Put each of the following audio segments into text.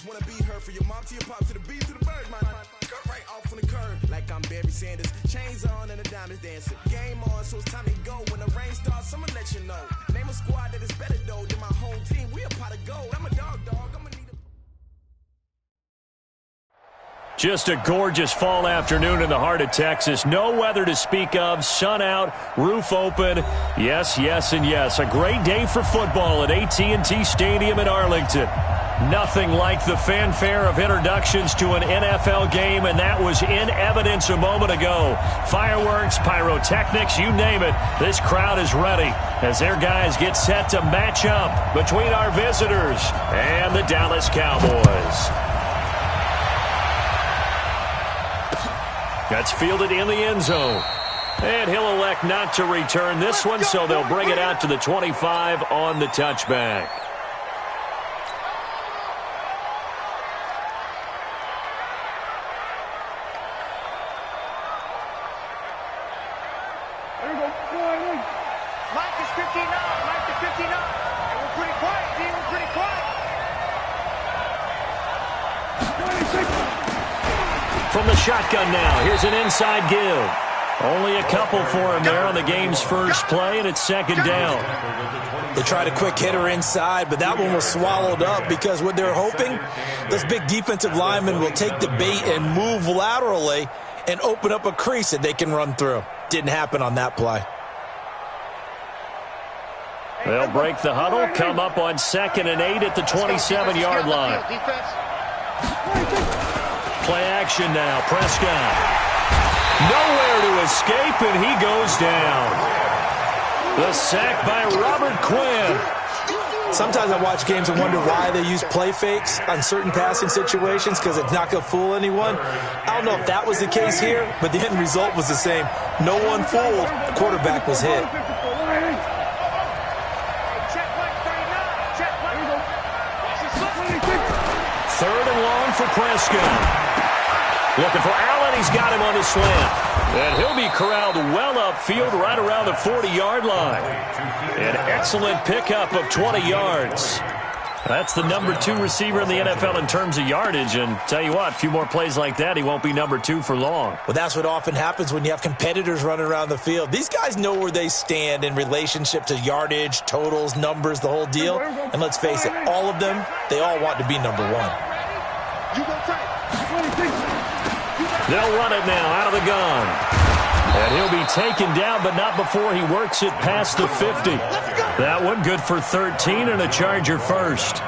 just wanna be her, for your mom to your pop to the beat to the bird, man. Cut right off on the curb, like I'm Barry Sanders. Chains on and the diamonds dancing. Game on, so it's time to go. When the rain starts, I'ma let you know. Name a squad that is better though than my home team. We a pot of gold. I'm a dog. I'ma need a... Just a gorgeous fall afternoon in the heart of Texas. No weather to speak of. Sun out, roof open. Yes, yes, and yes. A great day for football at AT&T Stadium in Arlington. Nothing like the fanfare of introductions to an NFL game, and that was in evidence a moment ago. Fireworks, pyrotechnics, you name it. This crowd is ready as their guys get set to match up between our visitors and the Dallas Cowboys. That's fielded in the end zone. And he'll elect not to return this one, so they'll bring it out to the 25 on the touchback. From the shotgun now, here's an inside give. Only a couple for him there on the game's first play, and it's second down. They tried a quick hitter inside, but that one was swallowed up because what they're hoping, those big defensive linemen will take the bait and move laterally and open up a crease that they can run through. Didn't happen on that play. They'll break the huddle, come up on 2nd and 8 at the 27-yard line. Play action now, Prescott. Nowhere to escape, and he goes down. The sack by Robert Quinn. Sometimes I watch games and wonder why they use play fakes on certain passing situations, because it's not going to fool anyone. I don't know if that was the case here, but the end result was the same. No one fooled. The quarterback was hit. Third and long for Prescott. Looking for Allen. He's got him on the slant. And he'll be corralled well upfield right around the 40-yard line. An excellent pickup of 20 yards. That's the number 2 receiver in the NFL in terms of yardage. And tell you what, a few more plays like that, he won't be number 2 for long. Well, that's what often happens when you have competitors running around the field. These guys know where they stand in relationship to yardage, totals, numbers, the whole deal. And let's face it, all of them, they all want to be number 1. They'll run it now out of the gun. And he'll be taken down, but not before he works it past the 50. That one good for 13 and a Charger first.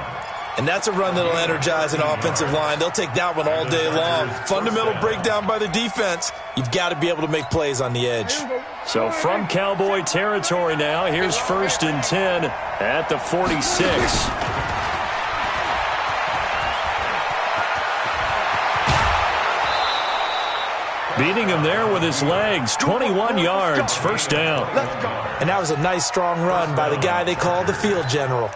And that's a run that'll energize an offensive line. They'll take that one all day long. Fundamental breakdown by the defense. You've got to be able to make plays on the edge. So from Cowboy territory now, here's 1st and 10 at the 46. Beating him there with his legs, 21 yards, first down. And that was a nice, strong run by the guy they call the field general.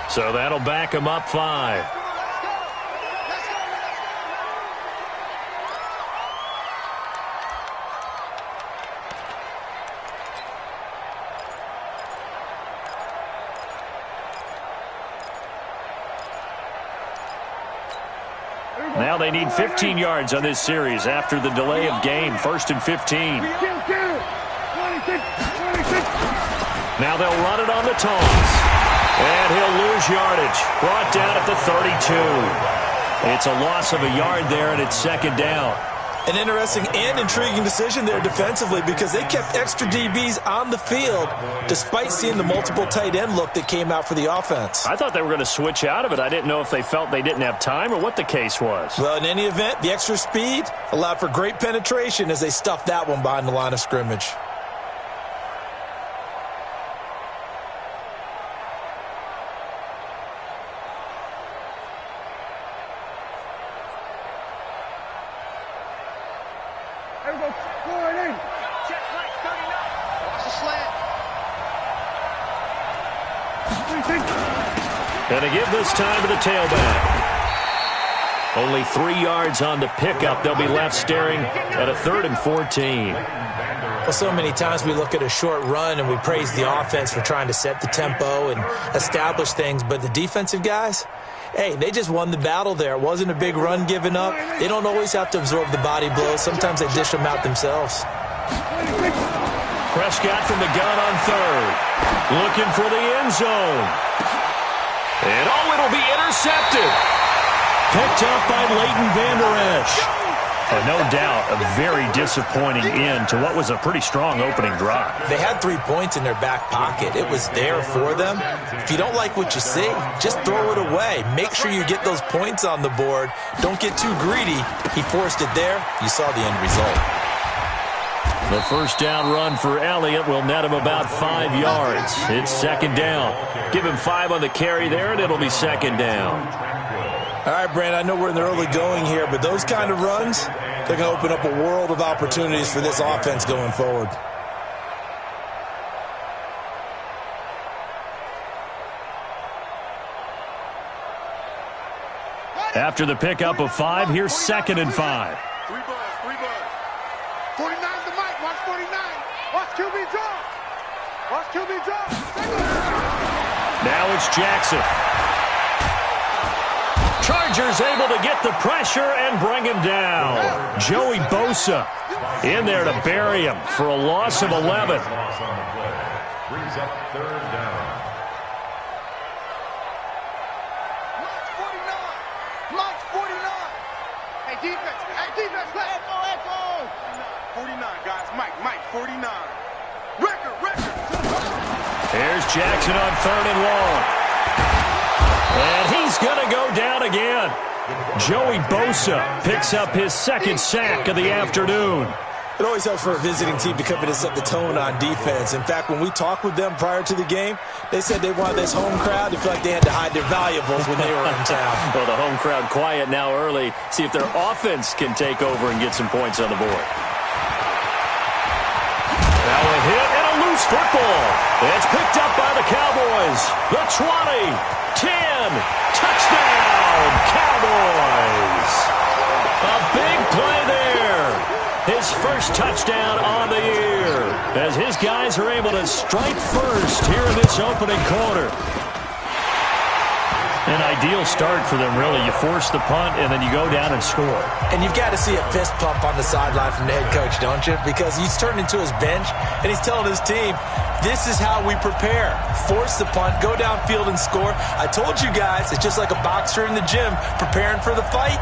So that'll back him up 5. Now they need 15 yards on this series after the delay of game. 1st and 15. Now they'll run it on the toss. And he'll lose yardage. Brought down at the 32. It's a loss of a yard there, and it's second down. An interesting and intriguing decision there defensively, because they kept extra DBs on the field despite seeing the multiple tight end look that came out for the offense. I thought they were going to switch out of it. I didn't know if they felt they didn't have time or what the case was. Well, in any event, the extra speed allowed for great penetration as they stuffed that one behind the line of scrimmage. And they give this time to the tailback. Only 3 yards on the pickup. They'll be left staring at a 3rd and 14. Well, so many times we look at a short run and we praise the offense for trying to set the tempo and establish things, but the defensive guys, hey, they just won the battle there. It wasn't a big run given up. They don't always have to absorb the body blows. Sometimes they dish them out themselves. Prescott from the gun on 3rd. Looking for the end zone. And it'll be intercepted. Picked up by Leighton Vander Esch. No doubt a very disappointing end to what was a pretty strong opening drive. They had 3 points in their back pocket. It was there for them. If you don't like what you see, just throw it away. Make sure you get those points on the board. Don't get too greedy. He forced it there. You saw the end result. The first down run for Elliott will net him about 5 yards. It's 2nd down. Give him 5 on the carry there, and it'll be 2nd down. All right, Brand, I know we're in the early going here, but those kind of runs, they're going to open up a world of opportunities for this offense going forward. After the pickup of 5, here's 2nd and 5. 3 buzz. 49's the mic. Watch 49. Watch QB draw. Watch QB draw. Now it's Jackson. Chargers able to get the pressure and bring him down. Joey Bosa in there to bury him for a loss of 11. Brings up 3rd down. March 49. Hey, defense. Echo. 49, guys. Mike, 49. Record. Here's Jackson on 3rd and long. And he's going to go down again. Joey Bosa picks up his 2nd sack of the afternoon. It always helps for a visiting team to come in and set the tone on defense. In fact, when we talked with them prior to the game, they said they wanted this home crowd to feel like they had to hide their valuables when they were in town. Well, the home crowd quiet now early. See if their offense can take over and get some points on the board. Now a hit and a loose football. It's picked up by the Cowboys. The 20. 10, touchdown, Cowboys. A big play there. His first touchdown on the year as his guys are able to strike first here in this opening quarter. An ideal start for them, really. You force the punt, and then you go down and score. And you've got to see a fist pump on the sideline from the head coach, don't you? Because he's turned into his bench, and he's telling his team, this is how we prepare. Force the punt, go downfield and score. I told you guys, it's just like a boxer in the gym preparing for the fight.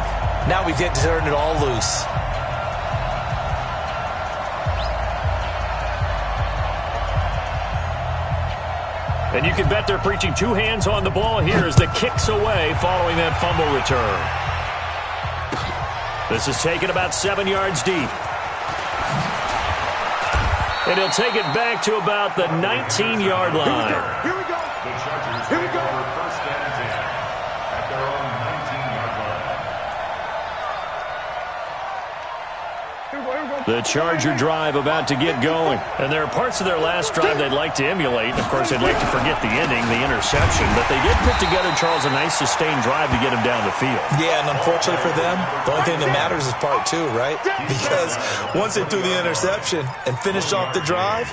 Now we get to turn it all loose. And you can bet they're preaching 2 hands on the ball here as the kick's away following that fumble return. This is taken about 7 yards deep. And he'll take it back to about the 19-yard line. Here we go. Here we go. First down and 10 at their own 19-yard line. The Charger drive about to get going. And there are parts of their last drive they'd like to emulate. Of course, they'd like to forget the ending, the interception. But they did put together, Charles, a nice sustained drive to get him down the field. Yeah, and unfortunately for them, the only thing that matters is part 2, right? Because once they threw the interception and finished off the drive,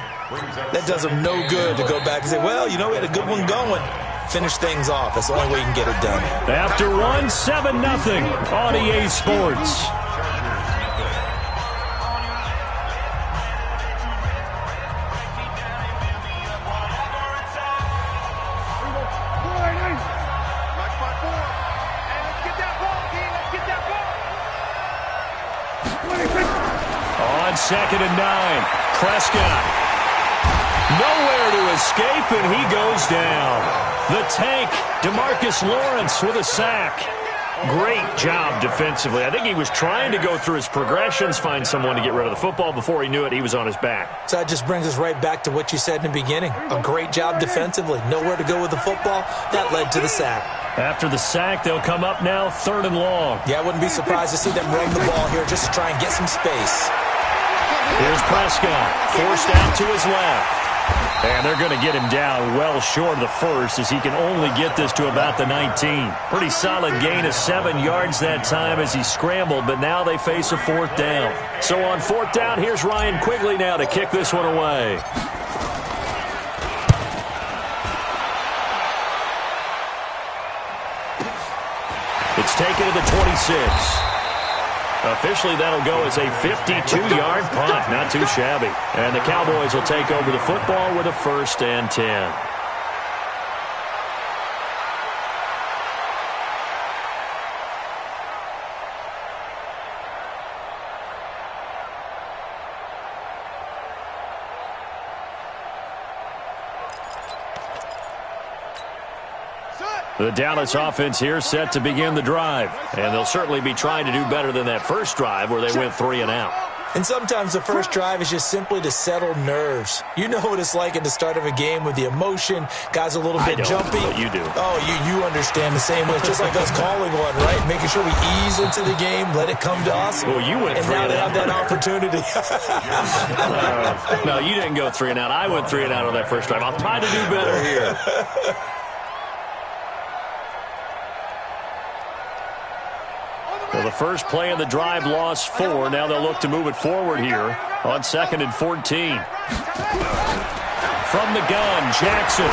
that does them no good to go back and say, well, you know, we had a good one going. Finish things off. That's the only way you can get it done. After one, 7-0 on EA Sports. On 2nd and 9, Prescott. Nowhere to escape, and he goes down. The tank, DeMarcus Lawrence with a sack. Great job defensively. I think he was trying to go through his progressions, find someone to get rid of the football. Before he knew it, he was on his back. So that just brings us right back to what you said in the beginning. A great job defensively. Nowhere to go with the football. That led to the sack. After the sack, they'll come up now 3rd and long. Yeah, I wouldn't be surprised to see them run the ball here just to try and get some space. Here's Prescott, forced out to his left. And they're going to get him down well short of the first as he can only get this to about the 19. Pretty solid gain of 7 yards that time as he scrambled, but now they face a 4th down. So on 4th down, here's Ryan Quigley now to kick this one away. It's taken to the 26. Officially, that'll go as a 52-yard punt. Not too shabby. And the Cowboys will take over the football with a 1st and 10. The Dallas offense here set to begin the drive. And they'll certainly be trying to do better than that first drive where they went 3 and out. And sometimes the first drive is just simply to settle nerves. You know what it's like at the start of a game with the emotion. Guys a little bit jumpy. But you do. Oh, you understand the same way. It's just like us calling one, right? Making sure we ease into the game, let it come to us. Well, you went 3 and out. And now they have that opportunity. No, you didn't go 3 and out. I went 3 and out on that first drive. I'll try to do better here. Well, the first play of the drive lost 4. Now they'll look to move it forward here on 2nd and 14. From the gun, Jackson.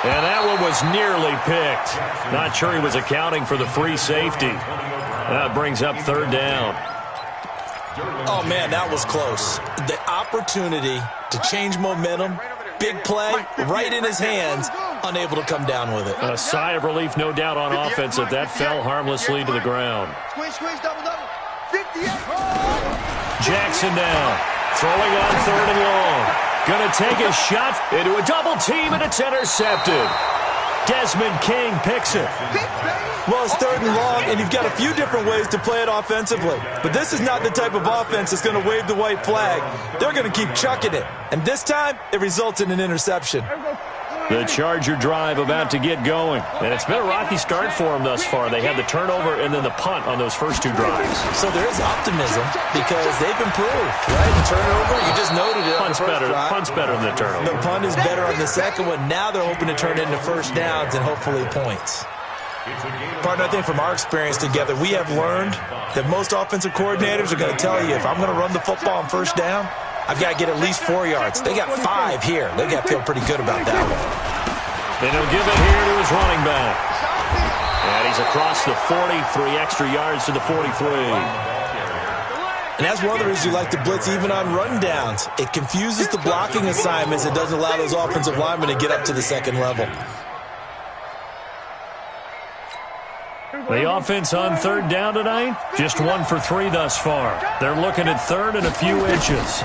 And that one was nearly picked. Not sure he was accounting for the free safety. That brings up 3rd down. Oh, man, that was close. The opportunity to change momentum, big play, right in his hands, unable to come down with it. A sigh of relief, no doubt, on offense that fell harmlessly to the ground. Jackson now, throwing on 3rd and long. Gonna take a shot into a double team, and it's intercepted. Desmond King picks it. Well, it's 3rd and long, and you've got a few different ways to play it offensively. But this is not the type of offense that's going to wave the white flag. They're going to keep chucking it. And this time, it results in an interception. The Charger drive about to get going. And it's been a rocky start for them thus far. They had the turnover and then the punt on those first 2 drives. So there is optimism because they've improved, right? The turnover, you just noted it. Punt's better than the turnover. The punt is better on the second one. Now they're hoping to turn it into first downs and hopefully points. Partner, I think from our experience together, we have learned that most offensive coordinators are going to tell you, if I'm going to run the football on first down, I've got to get at least 4 yards. They got 5 here. They got to feel pretty good about that one. And he'll give it here to his running back. And he's across the 40, 3 extra yards to the 43. And that's one of the reasons you like to blitz even on rundowns. It confuses the blocking assignments. It doesn't allow those offensive linemen to get up to the second level. The offense on 3rd down tonight, just 1 for 3 thus far. They're looking at 3rd and a few inches.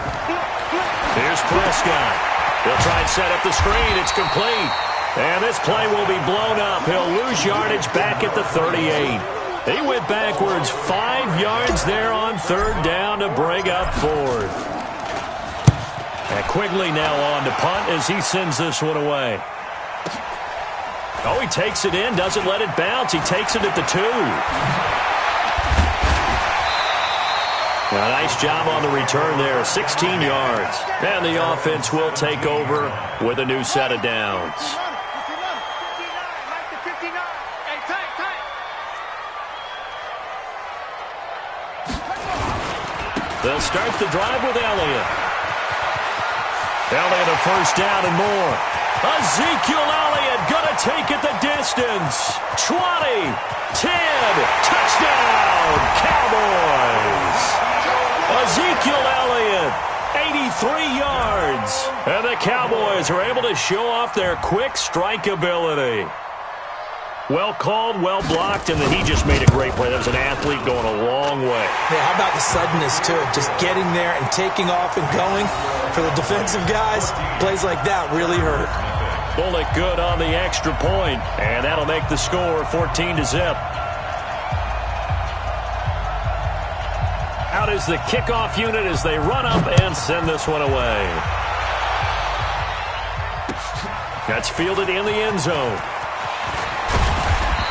Here's Prescott. He'll try and set up the screen. It's complete. And this play will be blown up. He'll lose yardage back at the 38. He went backwards 5 yards there on 3rd down to bring up 4th. And Quigley now on to punt as he sends this one away. Oh, he takes it in, doesn't let it bounce. He takes it at the 2. A nice job on the return there, 16 yards. And the offense will take over with a new set of downs. They'll start the drive with Elliott. Elliott a first down and more. Ezekiel Elliott gonna take it the distance. 20, 10, touchdown, Cowboys. Ezekiel Elliott, 83 yards. And the Cowboys are able to show off their quick strike ability. Well called, well blocked, and then he just made a great play. That was an athlete going a long way. Yeah, how about the suddenness to it? Just getting there and taking off and going. For the defensive guys, plays like that really hurt. Bullock good on the extra point, and that'll make the score 14-0. Out is the kickoff unit as they run up and send this one away. That's fielded in the end zone.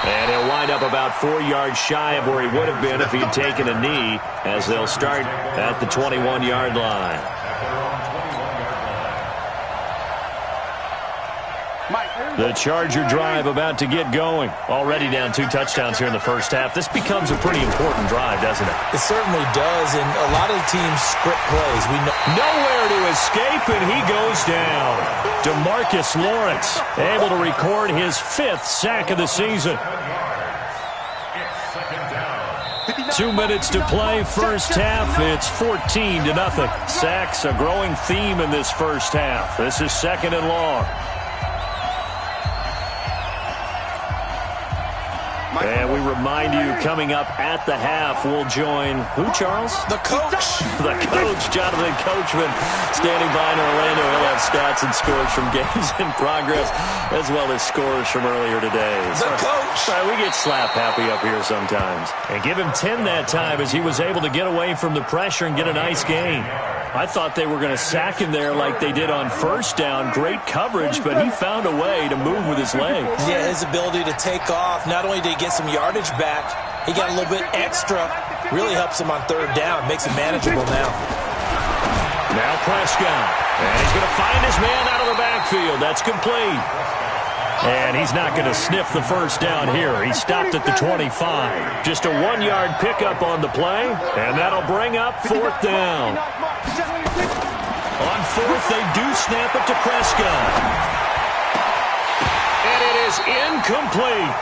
And he'll wind up about 4 yards shy of where he would have been if he had taken a knee, as they'll start at the 21-yard line. The Charger drive about to get going. Already down 2 touchdowns here in the first half. This becomes a pretty important drive, doesn't it? It certainly does, and a lot of the teams script plays. We know nowhere to escape, and he goes down. DeMarcus Lawrence able to record his 5th sack of the season. 2 minutes to play, first half. It's 14-0. Sacks, a growing theme in this first half. This is 2nd and long. And we remind you, coming up at the half, we'll join who, Charles? the coach. The coach, Jonathan Coachman, standing by in Orlando. He'll have stats and scores from games in progress, as well as scores from earlier today. The coach. We get slap happy up here sometimes. And give him 10 that time, as he was able to get away from the pressure and get a nice gain. I thought they were going to sack him there like they did on first down. Great coverage, but he found a way to move with his legs. Yeah, his ability to take off. Not only did he get some yardage back, he got a little bit extra. Really helps him on 3rd down. Makes it manageable now. Now Prescott. And he's going to find his man out of the backfield. That's complete. And he's not going to sniff the first down here. He stopped at the 25. Just a 1-yard pickup on the play, and that'll bring up 4th down. On 4th, they do snap it to Prescott. And it is incomplete.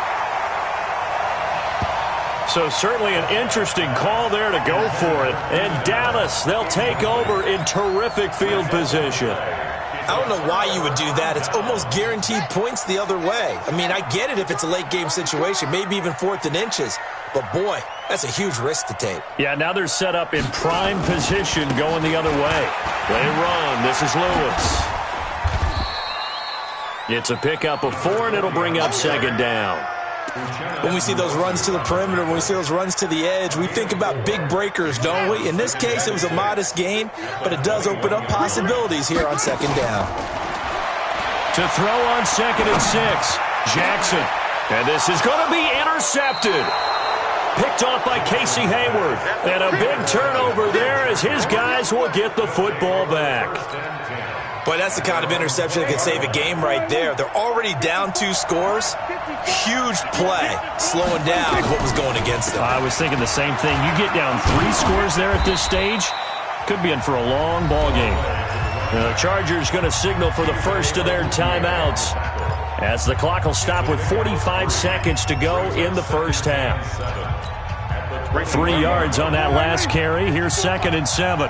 So certainly an interesting call there to go for it. And Dallas, they'll take over in terrific field position. I don't know why you would do that. It's almost guaranteed points the other way. I mean, I get it if it's a late game situation, maybe even 4th and inches. But, boy, that's a huge risk to take. Yeah, now they're set up in prime position going the other way. They run. This is Lewis. It's a pickup of 4, and it'll bring up 2nd down. When we see those runs to the perimeter, when we see those runs to the edge, we think about big breakers, don't we? In this case, it was a modest gain, but it does open up possibilities here on 2nd down. To throw on 2nd and 6, Jackson. And this is going to be intercepted. Picked off by Casey Hayward. And a big turnover there as his guys will get the football back. Boy, that's the kind of interception that could save a game right there. They're already down 2 scores. Huge play, slowing down what was going against them. I was thinking the same thing. You get down 3 scores there at this stage, could be in for a long ball game. The Chargers going to signal for the first of their timeouts, as the clock will stop with 45 seconds to go in the first half. 3 yards on that last carry. Here's 2nd and 7.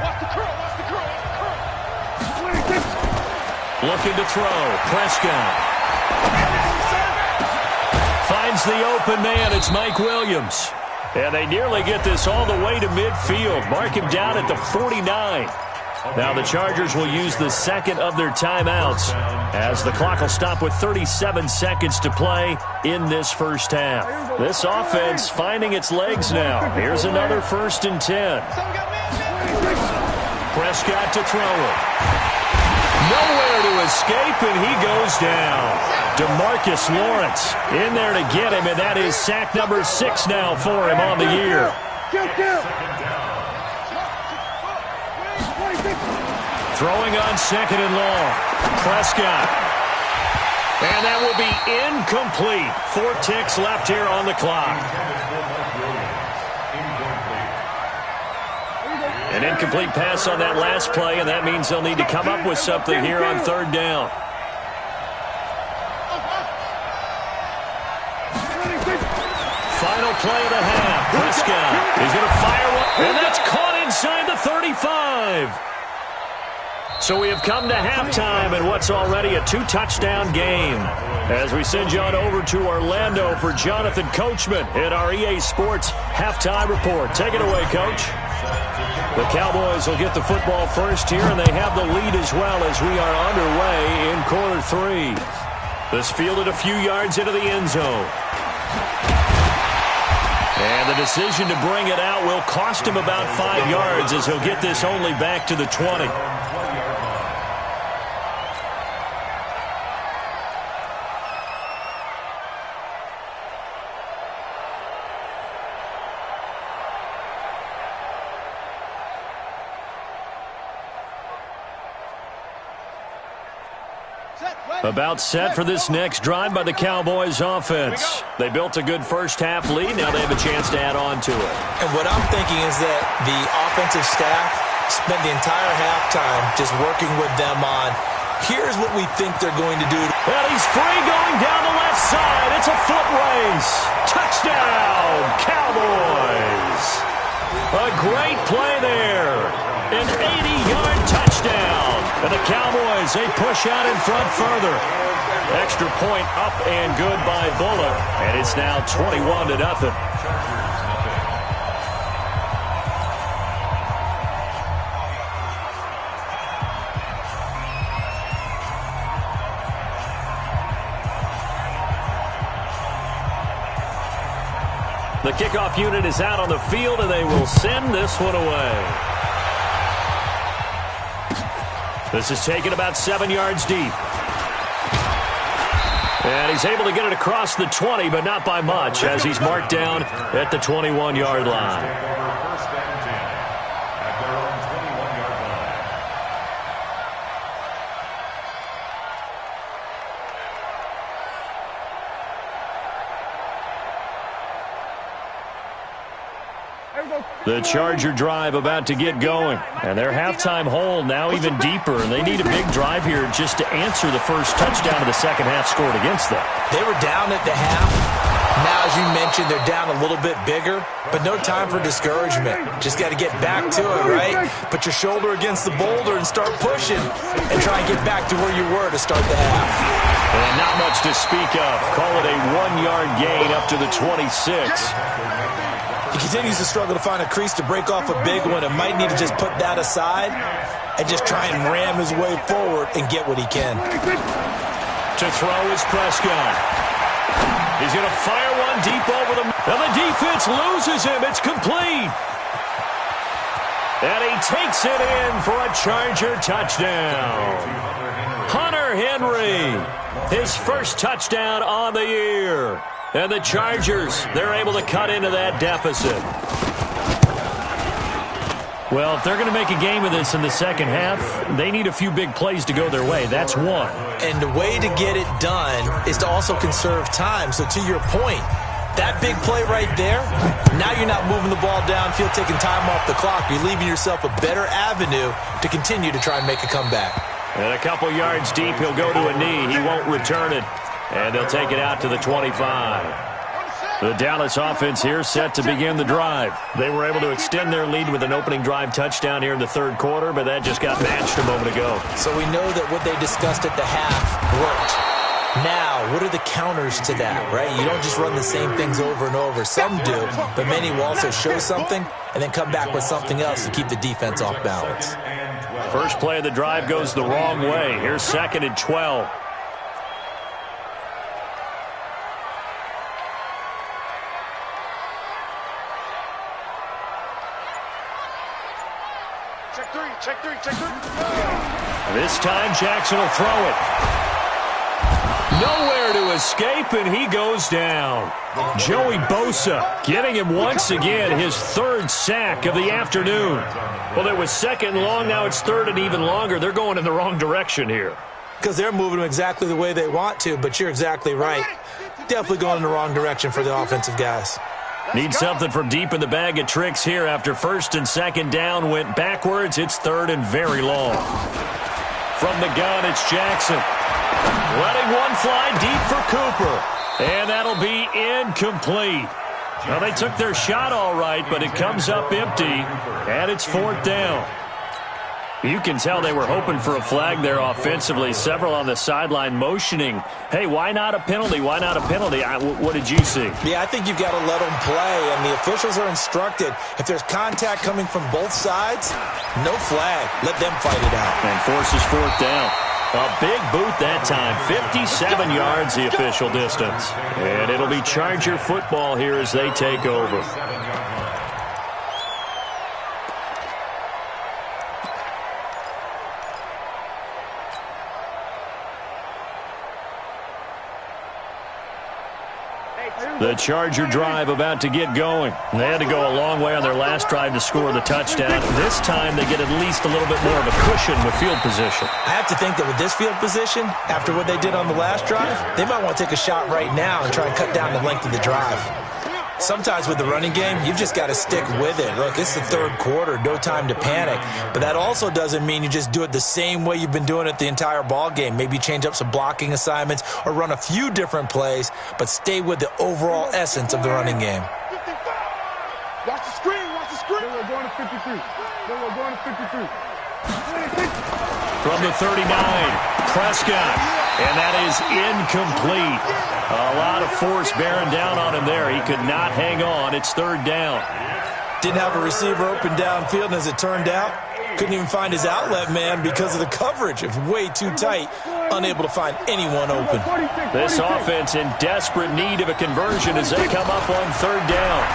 Looking to throw. Prescott finds the open man. It's Mike Williams. And they nearly get this all the way to midfield. Mark him down at the 49. Now the Chargers will use the 2nd of their timeouts, as the clock will stop with 37 seconds to play in this first half. This offense finding its legs now. Here's another 1st and 10. Prescott to throw it. Nowhere to escape, and he goes down. DeMarcus Lawrence in there to get him, and that is sack number 6 now for him on the year. Throwing on 2nd and long. Prescott. And that will be incomplete. 4 ticks left here on the clock. An incomplete pass on that last play, and that means they'll need to come up with something here on 3rd down. Final play of the half. Prescott is going to fire one, and that's caught inside the 35. So we have come to halftime in what's already a 2-touchdown game, as we send you on over to Orlando for Jonathan Coachman in our EA Sports Halftime Report. Take it away, Coach. The Cowboys will get the football first here, and they have the lead as well as we are underway in quarter 3. This fielded a few yards into the end zone. And the decision to bring it out will cost him about 5 yards, as he'll get this only back to the 20. About set for this next drive by the Cowboys offense. They built a good first half lead. Now they have a chance to add on to it. And what I'm thinking is that the offensive staff spent the entire halftime just working with them on, here's what we think they're going to do. And he's free going down the left side. It's a foot race. Touchdown, Cowboys. A great play there. An 80-yard touchdown. And the Cowboys, they push out in front further. Extra point up and good by Bullock. And it's now 21-0. The kickoff unit is out on the field, and they will send this one away. This is taken about 7 yards deep. And he's able to get it across the 20, but not by much, as he's marked down at the 21-yard line. First and 10 at their own 21-yard line. The Charger drive about to get going. And their halftime hole now even deeper. And they need a big drive here just to answer the first touchdown of the second half scored against them. They were down at the half. Now, as you mentioned, they're down a little bit bigger, but no time for discouragement. Just got to get back to it, right? Put your shoulder against the boulder and start pushing and try and get back to where you were to start the half. And not much to speak of. Call it a 1-yard gain up to the 26. He continues to struggle to find a crease to break off a big one and might need to just put that aside and just try and ram his way forward and get what he can. To throw is Prescott. He's going to fire one deep over the... And the defense loses him. It's complete. And he takes it in for a Charger touchdown. Hunter Henry, his first touchdown on the year. And the Chargers, they're able to cut into that deficit. Well, if they're going to make a game of this in the second half, they need a few big plays to go their way. That's one. And the way to get it done is to also conserve time. So to your point, that big play right there, now you're not moving the ball downfield, taking time off the clock. You're leaving yourself a better avenue to continue to try and make a comeback. And a couple yards deep, he'll go to a knee. He won't return it. And they'll take it out to the 25. The Dallas offense here set to begin the drive. They were able to extend their lead with an opening drive touchdown here in the third quarter, but that just got matched a moment ago. So we know that what they discussed at the half worked. Now, what are the counters to that, right? You don't just run the same things over and over. Some do, but many will also show something and then come back with something else to keep the defense off balance. First play of the drive goes the wrong way. Here's 2nd and 12. Check three. This time Jackson will throw it. Nowhere to escape, and he goes down. Joey Bosa getting him once again his third sack of the afternoon. Well, it was 2nd and long. Now it's 3rd and even longer. They're going in the wrong direction here. Because they're moving them exactly the way they want to, but you're exactly right. Definitely going in the wrong direction for the offensive guys. Need something from deep in the bag of tricks here. After 1st and 2nd down went backwards, it's 3rd and very long. From the gun, it's Jackson. Letting one fly deep for Cooper. And that'll be incomplete. Well, they took their shot all right, but it comes up empty, and it's 4th down. You can tell they were hoping for a flag there offensively. Several on the sideline motioning, hey, why not a penalty? Why not a penalty? What did you see? Yeah, I think you've got to let them play, and the officials are instructed. If there's contact coming from both sides, no flag. Let them fight it out. And forces 4th down. A big boot that time. 57 yards the official distance. And it'll be Charger football here as they take over. The Charger drive about to get going. They had to go a long way on their last drive to score the touchdown. This time they get at least a little bit more of a cushion with field position. I have to think that with this field position, after what they did on the last drive, they might want to take a shot right now and try and cut down the length of the drive. Sometimes with the running game, you've just got to stick with it. Look, it's the third quarter, no time to panic. But that also doesn't mean you just do it the same way you've been doing it the entire ball game. Maybe change up some blocking assignments or run a few different plays, but stay with the overall essence of the running game. Watch the screen, watch the screen. We're going to 53. We're going to 53. From the 39, Prescott, and that is incomplete. A lot of force bearing down on him there. He could not hang on. It's third down. Didn't have a receiver open downfield, and as it turned out, couldn't even find his outlet man because of the coverage. It was way too tight, unable to find anyone open. This offense in desperate need of a conversion as they come up on third down.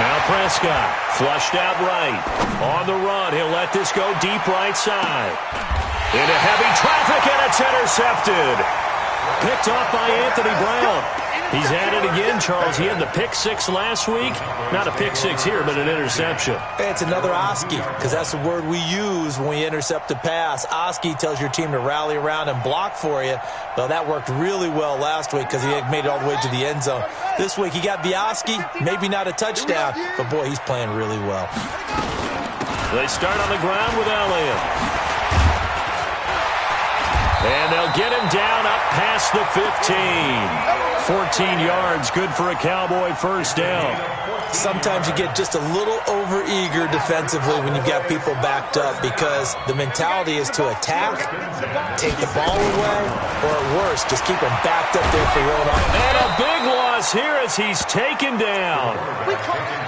Now Prescott, flushed out right. On the run, he'll let this go deep right side. Into heavy traffic, and it's intercepted. Picked off by Anthony Brown. He's at it again, Charles. He had the pick six last week. Not a pick six here, but an interception. It's another Oski, because that's the word we use when we intercept a pass. Oski tells your team to rally around and block for you. Though that worked really well last week because he had made it all the way to the end zone. This week he got the Oski, maybe not a touchdown, but boy, he's playing really well. They start on the ground with Elliott. And they'll get him down up past the 15. 14 yards, good for a Cowboy first down. Sometimes you get just a little over-eager defensively when you've got people backed up because the mentality is to attack, take the ball away, or at worst, just keep them backed up there for rolling off. And a big loss here as he's taken down.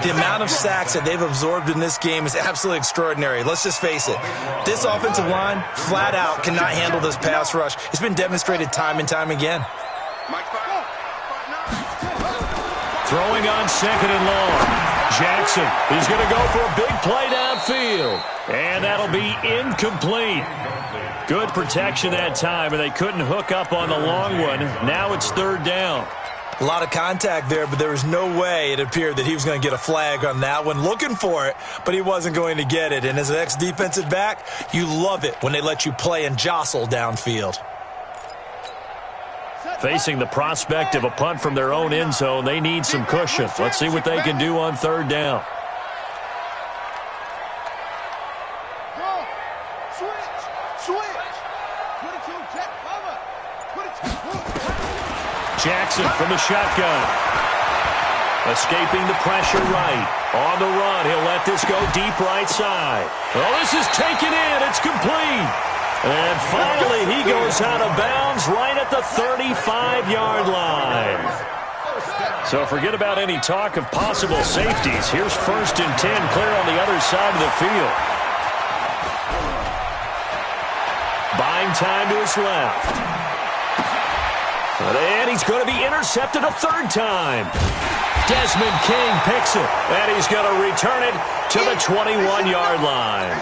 The amount of sacks that they've absorbed in this game is absolutely extraordinary. Let's just face it. This offensive line, flat out, cannot handle this pass rush. It's been demonstrated time and time again. Throwing on second and long. Jackson, he's going to go for a big play downfield. And that'll be incomplete. Good protection that time, and they couldn't hook up on the long one. Now it's third down. A lot of contact there, but there was no way it appeared that he was going to get a flag on that one. Looking for it, but he wasn't going to get it. And as an ex-defensive back, you love it when they let you play and jostle downfield. Facing the prospect of a punt from their own end zone, they need some cushion. Let's see what they can do on third down. Jackson from the shotgun. Escaping the pressure right. On the run, he'll let this go deep right side. Oh, this is taken in. It's complete. And finally, he goes out of bounds right at the 35-yard line. So forget about any talk of possible safeties. Here's 1st and 10 clear on the other side of the field. Buying time to his left. And he's going to be intercepted a third time. Desmond King picks it, and he's going to return it to the 21-yard line.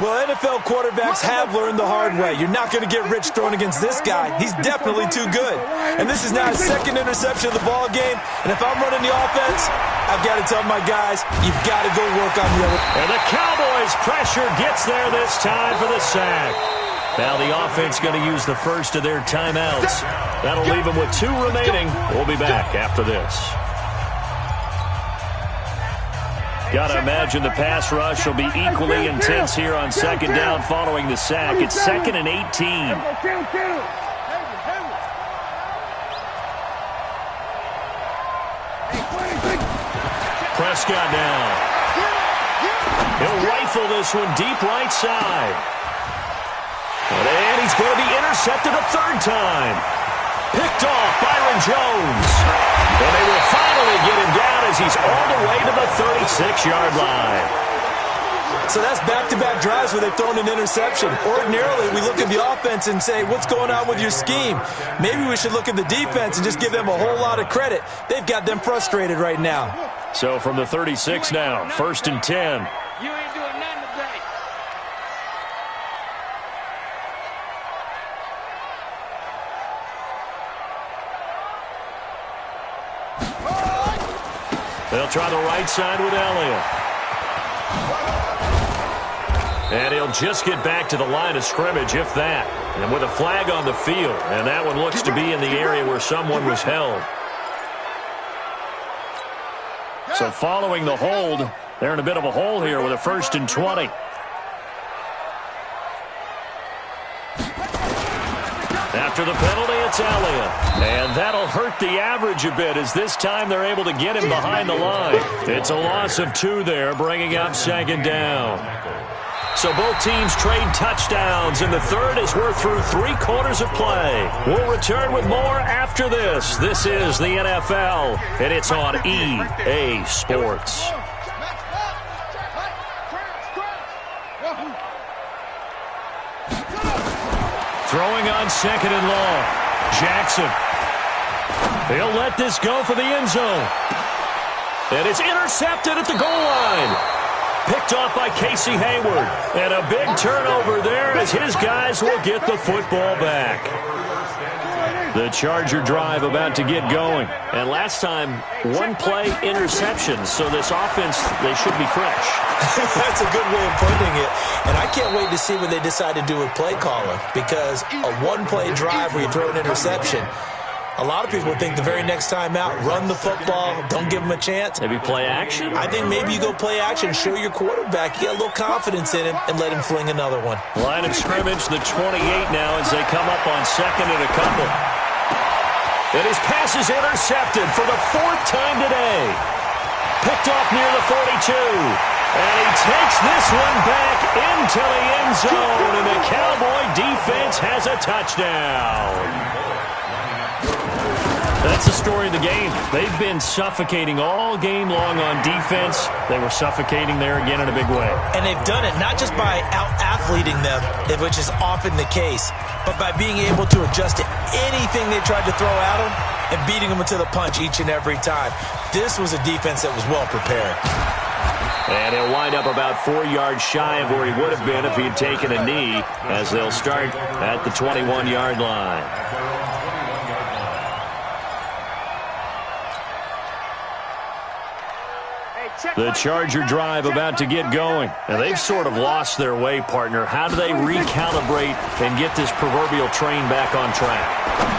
Well, NFL quarterbacks have learned the hard way. You're not going to get rich throwing against this guy. He's definitely too good. And this is now his second interception of the ball game. And if I'm running the offense, I've got to tell my guys, you've got to go work on the other. And the Cowboys' pressure gets there this time for the sack. Now the offense going to use the first of their timeouts. That'll leave them with 2 remaining. We'll be back after this. Got to imagine the pass rush will be equally intense here on second down following the sack. It's 2nd and 18. Prescott now. He'll rifle this one deep right side. And he's going to be intercepted a third time. Picked off Byron Jones. And they will finally get him down as he's all the way to the 36-yard line. So that's back-to-back drives where they've thrown an interception. Ordinarily, we look at the offense and say, what's going on with your scheme? Maybe we should look at the defense and just give them a whole lot of credit. They've got them frustrated right now. So from the 36 now, 1st and 10. You ain't doing nothing today. They'll try the right side with Elliott. And he'll just get back to the line of scrimmage, if that. And with a flag on the field. And that one looks to be in the area where someone was held. So following the hold, they're in a bit of a hole here with a 1st and 20. After the penalty, it's Elliott. And that'll hurt the average a bit as this time they're able to get him behind the line. It's a loss of 2 there, bringing up 2nd down. So both teams trade touchdowns, and the third as we're through 3 quarters of play. We'll return with more after this. This is the NFL, and it's on EA Sports. Throwing on 2nd and long. Jackson. He'll let this go for the end zone. And it's intercepted at the goal line. Picked off by Casey Hayward. And a big turnover there as his guys will get the football back. The Charger drive about to get going. And last time, 1-play interceptions. So this offense, they should be fresh. That's a good way of putting it. And I can't wait to see what they decide to do with play calling. Because a 1-play drive where you throw an interception, a lot of people think the very next time out, run the football, don't give them a chance. Maybe play action? I think maybe you go play action, show your quarterback, get a little confidence in him, and let him fling another one. Line of scrimmage, the 28 now as they come up on 2nd and a couple. And his pass is intercepted for the 4th time today. Picked off near the 42. And he takes this one back into the end zone. And the Cowboy defense has a touchdown. That's the story of the game. They've been suffocating all game long on defense. They were suffocating there again in a big way. And they've done it not just by out-athleting them, which is often the case, but by being able to adjust to anything they tried to throw at them and beating them to the punch each and every time. This was a defense that was well prepared. And he'll wind up about 4 yards shy of where he would have been if he'd taken a knee, as they'll start at the 21-yard line. The Charger drive about to get going. And they've sort of lost their way, partner. How do they recalibrate and get this proverbial train back on track?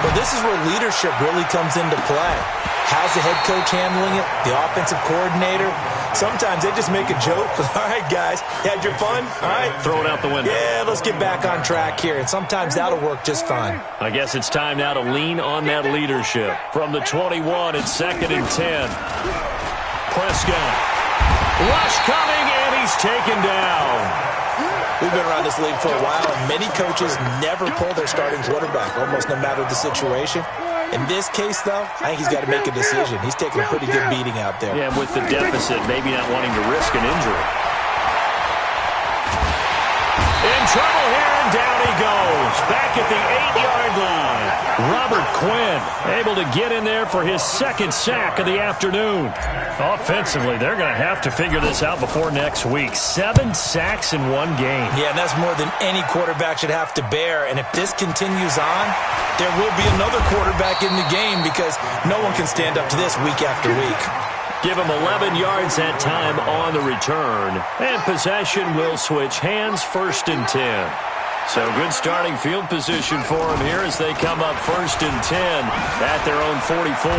Well, this is where leadership really comes into play. How's the head coach handling it? The offensive coordinator? Sometimes they just make a joke. All right, guys, you had your fun? All right. Throw it out the window. Yeah, let's get back on track here. And sometimes that'll work just fine. I guess it's time now to lean on that leadership. From the 21, it's 2nd and 10. Prescott. Rush coming, and he's taken down. We've been around this league for a while, and many coaches never pull their starting quarterback, almost no matter the situation. In this case, though, I think he's got to make a decision. He's taking a pretty good beating out there. Yeah, with the deficit, maybe not wanting to risk an injury. In trouble here, and down he goes. Back at the 8-yard line. Robert Quinn able to get in there for his 2nd sack of the afternoon. Offensively, they're going to have to figure this out before next week. 7 sacks in 1 game. Yeah, and that's more than any quarterback should have to bear. And if this continues on, there will be another quarterback in the game because no one can stand up to this week after week. Give him 11 yards that time on the return. And possession will switch hands, 1st and 10. So good starting field position for them here as they come up 1st and 10 at their own 44.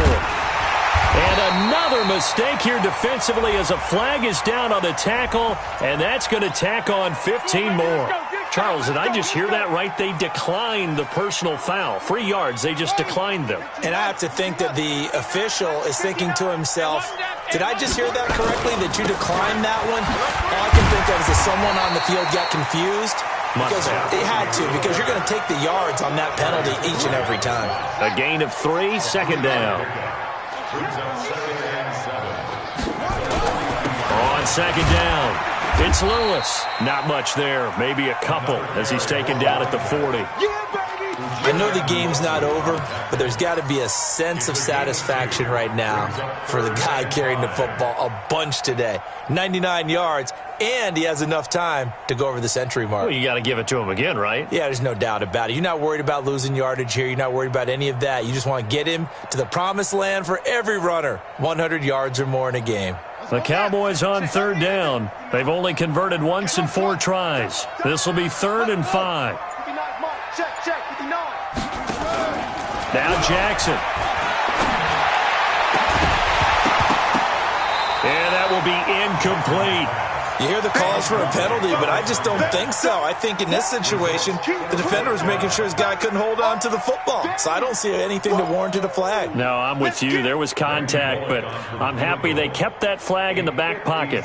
And another mistake here defensively as a flag is down on the tackle, and that's going to tack on 15 more. Charles, did I just hear that right? They declined the personal foul. 3 yards, they just declined them. And I have to think that the official is thinking to himself, did I just hear that correctly, that you declined that one? All I can think of is that someone on the field got confused. Because they had to, because you're going to take the yards on that penalty each and every time. A gain of 3, 2nd down. On 2nd down, it's Lewis. Not much there, maybe a couple as he's taken down at the 40. I know the game's not over, but there's got to be a sense of satisfaction right now for the guy carrying the football a bunch today. 99 yards, and he has enough time to go over the century mark. Well, you got to give it to him again, right? Yeah, there's no doubt about it. You're not worried about losing yardage here. You're not worried about any of that. You just want to get him to the promised land for every runner, 100 yards or more in a game. The Cowboys on third down. They've only converted once in 4 tries. This will be 3rd and 5. Now Jackson. And that will be incomplete. You hear the calls for a penalty, but I just don't think so. I think in this situation, the defender was making sure his guy couldn't hold on to the football. So I don't see anything that warranted a flag. No, I'm with you. There was contact, but I'm happy they kept that flag in the back pocket.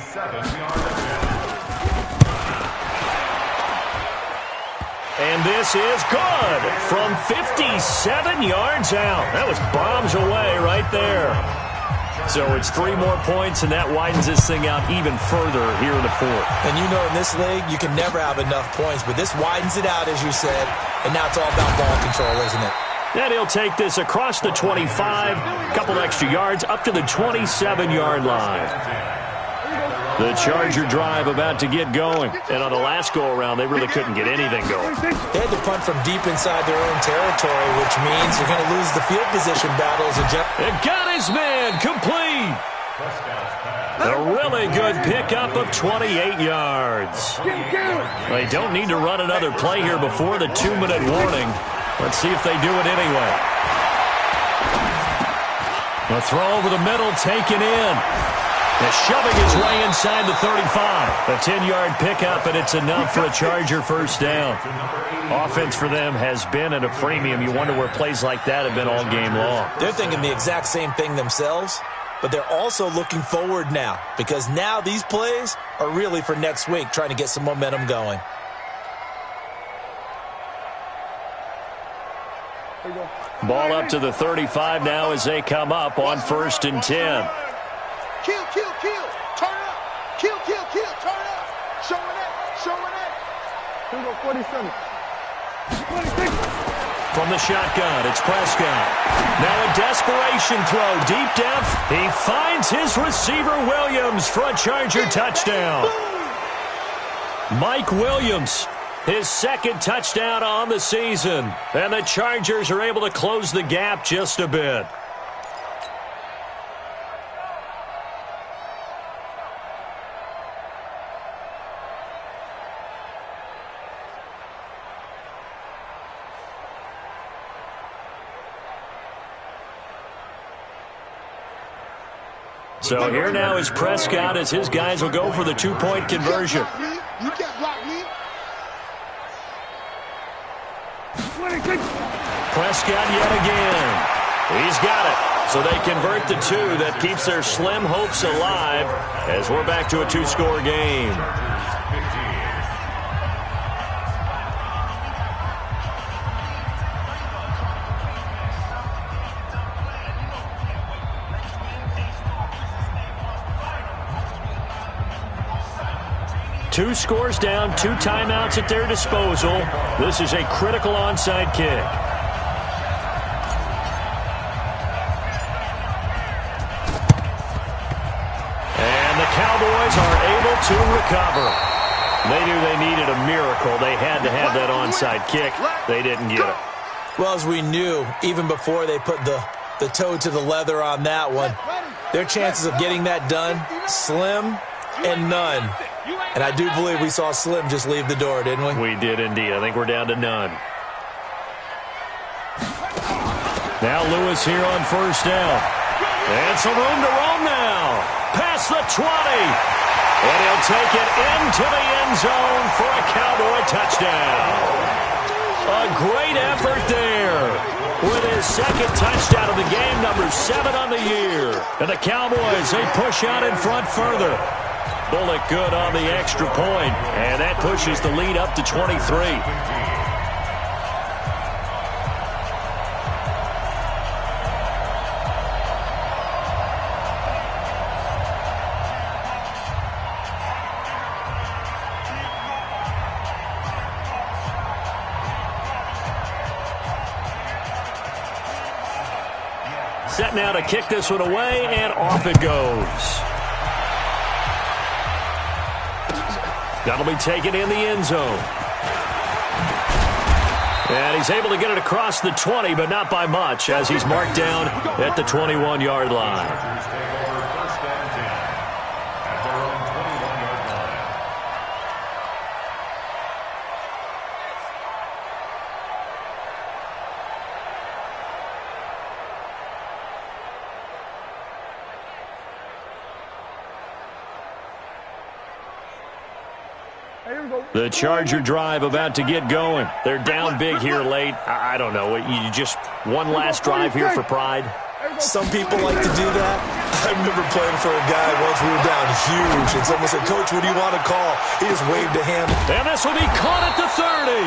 And this is good from 57 yards out. That was bombs away right there. So it's 3 more points, and that widens this thing out even further here in the 4th. And you know in this league, you can never have enough points, but this widens it out, as you said, and now it's all about ball control, isn't it? And he'll take this across the 25, a couple extra yards, up to the 27-yard line. The Charger drive about to get going. And on the last go-around, they really couldn't get anything going. They had to punt from deep inside their own territory, which means you're going to lose the field position battles. It got his man complete. A really good pickup of 28 yards. They don't need to run another play here before the 2-minute warning. Let's see if they do it anyway. The throw over the middle taken in. They're shoving his way inside the 35. A 10-yard pickup, and it's enough for a Charger first down. Offense for them has been at a premium. You wonder where plays like that have been all game long. They're thinking the exact same thing themselves, but they're also looking forward now because now these plays are really for next week, trying to get some momentum going. Ball up to the 35 now as they come up on 1st and 10. Kill, kill, kill. Turn up. Kill, kill, kill. Turn up. Showing it. Showing it. Here we go, 47. 46. From the shotgun, it's Prescott. Now a desperation throw deep down. He finds his receiver Williams for a Charger touchdown. Mike Williams, his 2nd touchdown on the season. And the Chargers are able to close the gap just a bit. So here now is Prescott as his guys will go for the 2-point conversion. You can't block me. Prescott yet again. He's got it. So they convert the 2. That keeps their slim hopes alive as we're back to a 2-score game. Two scores down, 2 timeouts at their disposal. This is a critical onside kick. And the Cowboys are able to recover. They knew they needed a miracle. They had to have that onside kick. They didn't get it. Well, as we knew, even before they put the toe to the leather on that one, their chances of getting that done, slim and none. And I do believe we saw Slim just leave the door, didn't we? We did indeed. I think we're down to none. Now Lewis here on 1st down. And some room to roam now. Past the 20. And he'll take it into the end zone for a Cowboy touchdown. A great effort there. With his 2nd touchdown of the game, number 7 on the year. And the Cowboys, they push out in front further. Bullock good on the extra point, and that pushes the lead up to 23. Set now to kick this one away, and off it goes. That'll be taken in the end zone. And he's able to get it across the 20, but not by much, as he's marked down at the 21-yard line. The Charger drive about to get going. They're down big here late. I don't know. You just one last drive here for pride? Some people like to do that. I remember playing for a guy once we were down huge, and someone said, "Coach, what do you want to call?" He just waved a hand. And this will be caught at the 30.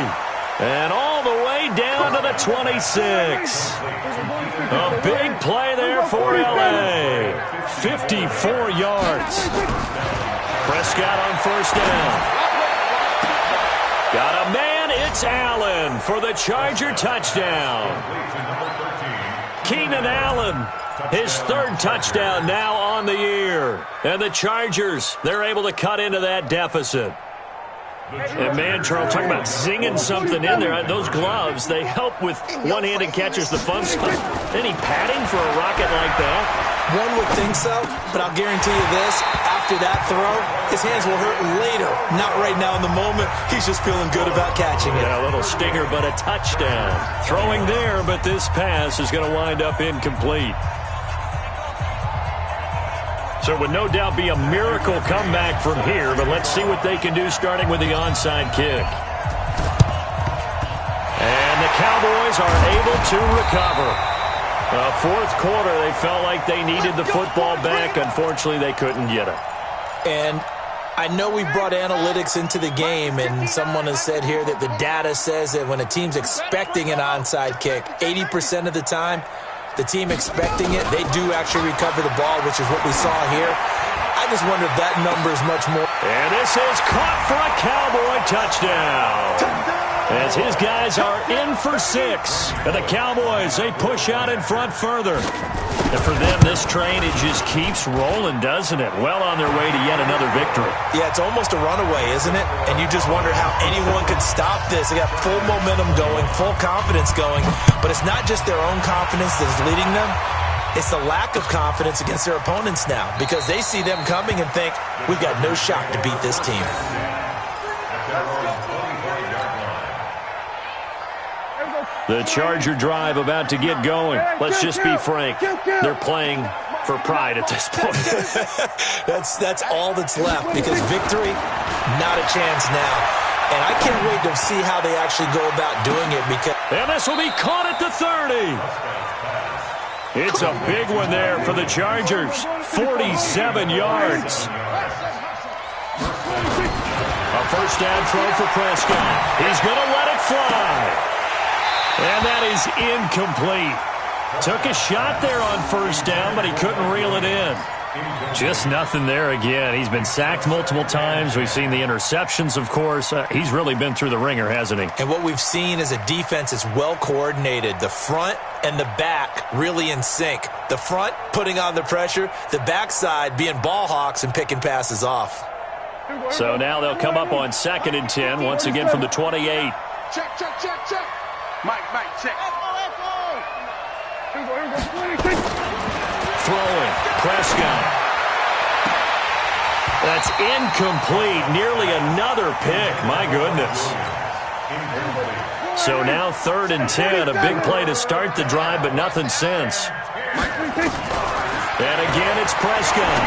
And all the way down to the 26. A big play there for L.A. 54 yards. Prescott on first down. Got a man, it's Allen for the Charger touchdown. Keenan Allen, his third touchdown now on the year. And the Chargers, they're able to cut into that deficit. And man, Charles, talking about zinging something in there. Those gloves, they help with one-handed catches, the fun stuff. Any padding for a rocket like that? One would think so, but I'll guarantee you this. After that throw, his hands will hurt later. Not right now in the moment. He's just feeling good about catching it. Yeah, a little stinger, but a touchdown. Throwing there, but this pass is going to wind up incomplete. So it would no doubt be a miracle comeback from here, but let's see what they can do starting with the onside kick. And the Cowboys are able to recover. Fourth quarter, they felt like they needed the football back. Unfortunately, they couldn't get it. And I know we brought analytics into the game, and someone has said here that the data says that when a team's expecting an onside kick, 80% of the time, the team expecting it, they do actually recover the ball, which is what we saw here. I just wonder if that number is much more. And this is caught for a Cowboy touchdown. As his guys are in for 6. And the Cowboys, they push out in front further. And for them, this train, it just keeps rolling, doesn't it? Well on their way to yet another victory. Yeah, it's almost a runaway, isn't it? And you just wonder how anyone could stop this. They got full momentum going, full confidence going. But it's not just their own confidence that's leading them. It's the lack of confidence against their opponents now, because they see them coming and think, we've got no shot to beat this team. The Charger drive about to get going. Let's just be frank. They're playing for pride at this point. That's all that's left, because victory, not a chance now. And I can't wait to see how they actually go about doing it. And this will be caught at the 30. It's a big one there for the Chargers. 47 yards. A first down throw for Prescott. He's going to let it fly. And that is incomplete. Took a shot there on first down, but he couldn't reel it in. Just nothing there again. He's been sacked multiple times. We've seen the interceptions, of course. He's really been through the ringer, hasn't he? And what we've seen is a defense that's well coordinated. The front and the back really in sync. The front putting on the pressure. The backside being ball hawks and picking passes off. So now they'll come up on 2nd and 10, once again from the 28. Check, check, check, check. Mike, check. Throwing. Prescott. That's incomplete. Nearly another pick. My goodness. So now 3rd and 10. A big play to start the drive, but nothing since. And again, it's Prescott.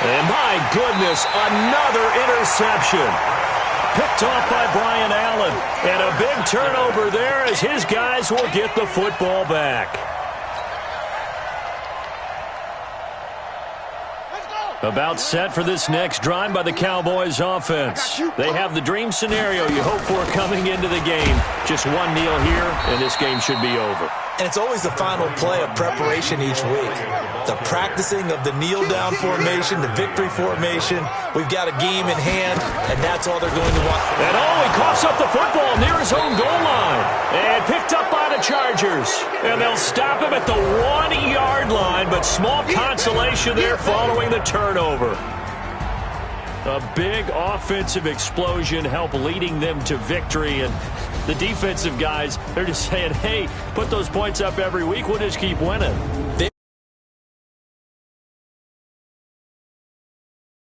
And my goodness, another interception. Picked off by Brian Allen. And a big turnover there as his guys will get the football back. About set for this next drive by the Cowboys offense. They have the dream scenario you hope for coming into the game. Just one kneel here, and this game should be over. And it's always the final play of preparation each week. The practicing of the kneel-down formation, the victory formation. We've got a game in hand, and that's all they're going to want. And he coughs up the football near his own goal line. And picked up by the Chargers. And they'll stop him at the 1-yard line, but small consolation there following the turnover. A big offensive explosion helped leading them to victory. And the defensive guys, they're just saying, hey, put those points up every week. We'll just keep winning.